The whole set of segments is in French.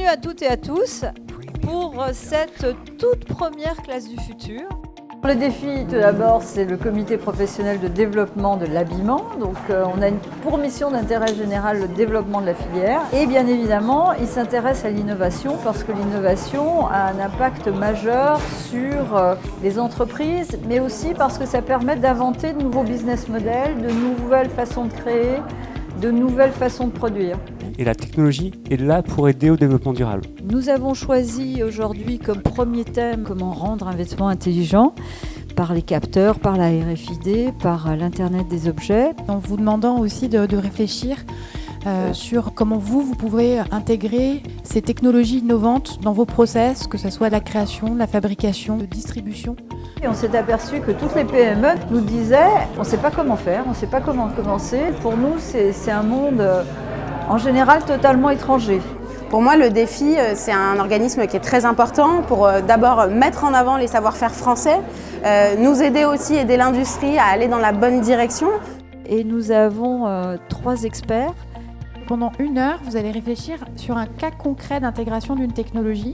Bienvenue à toutes et à tous pour cette toute première classe du futur. Le défi, tout d'abord, c'est le comité professionnel de développement de l'habillement. Donc, on a pour mission d'intérêt général le développement de la filière. Et bien évidemment, il s'intéresse à l'innovation parce que l'innovation a un impact majeur sur les entreprises, mais aussi parce que ça permet d'inventer de nouveaux business models, de nouvelles façons de créer, de nouvelles façons de produire. Et la technologie est là pour aider au développement durable. Nous avons choisi aujourd'hui comme premier thème comment rendre un vêtement intelligent par les capteurs, par la RFID, par l'Internet des objets. En vous demandant aussi de réfléchir sur comment vous pouvez intégrer ces technologies innovantes dans vos process, que ce soit la création, la fabrication, la distribution. Et on s'est aperçu que toutes les PME nous disaient on ne sait pas comment faire, on ne sait pas comment commencer. Pour nous, c'est un monde en général totalement étranger. Pour moi, le défi, c'est un organisme qui est très important pour d'abord mettre en avant les savoir-faire français, nous aider aussi, aider l'industrie à aller dans la bonne direction. Et nous avons 3 experts. Pendant 1 heure, vous allez réfléchir sur un cas concret d'intégration d'une technologie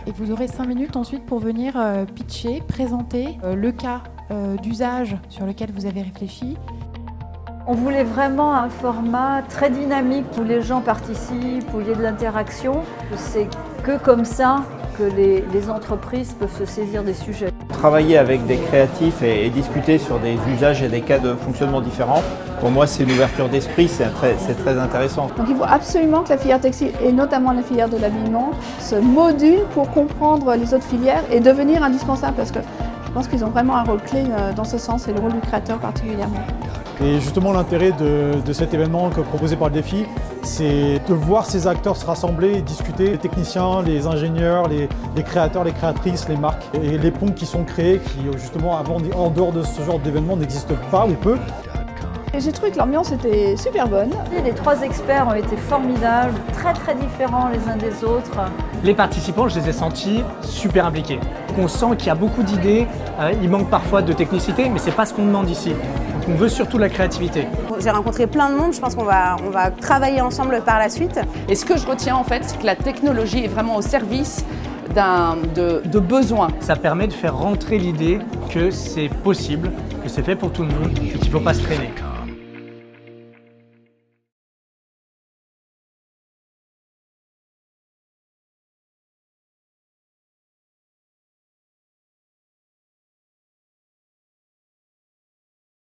et vous aurez 5 minutes ensuite pour venir pitcher, présenter le cas d'usage sur lequel vous avez réfléchi. On voulait vraiment un format très dynamique où les gens participent, où il y ait de l'interaction. C'est que comme ça que les entreprises peuvent se saisir des sujets. Travailler avec des créatifs et discuter sur des usages et des cas de fonctionnement différents, pour moi c'est une ouverture d'esprit, c'est très intéressant. Donc il faut absolument que la filière textile et notamment la filière de l'habillement se modulent pour comprendre les autres filières et devenir indispensables parce que je pense qu'ils ont vraiment un rôle clé dans ce sens et le rôle du créateur particulièrement. Et justement l'intérêt de cet événement proposé par le défi, c'est de voir ces acteurs se rassembler et discuter, les techniciens, les ingénieurs, les créateurs, les créatrices, les marques et les ponts qui sont créés qui justement avant, en dehors de ce genre d'événement n'existent pas ou peu. J'ai trouvé que l'ambiance était super bonne. Les 3 experts ont été formidables, très différents les uns des autres. Les participants, je les ai sentis super impliqués. On sent qu'il y a beaucoup d'idées, il manque parfois de technicité, mais ce n'est pas ce qu'on demande ici. Donc on veut surtout la créativité. J'ai rencontré plein de monde, je pense qu'on va travailler ensemble par la suite. Et ce que je retiens en fait, c'est que la technologie est vraiment au service de besoins. Ça permet de faire rentrer l'idée que c'est possible, que c'est fait pour tout le monde et qu'il ne faut pas se freiner.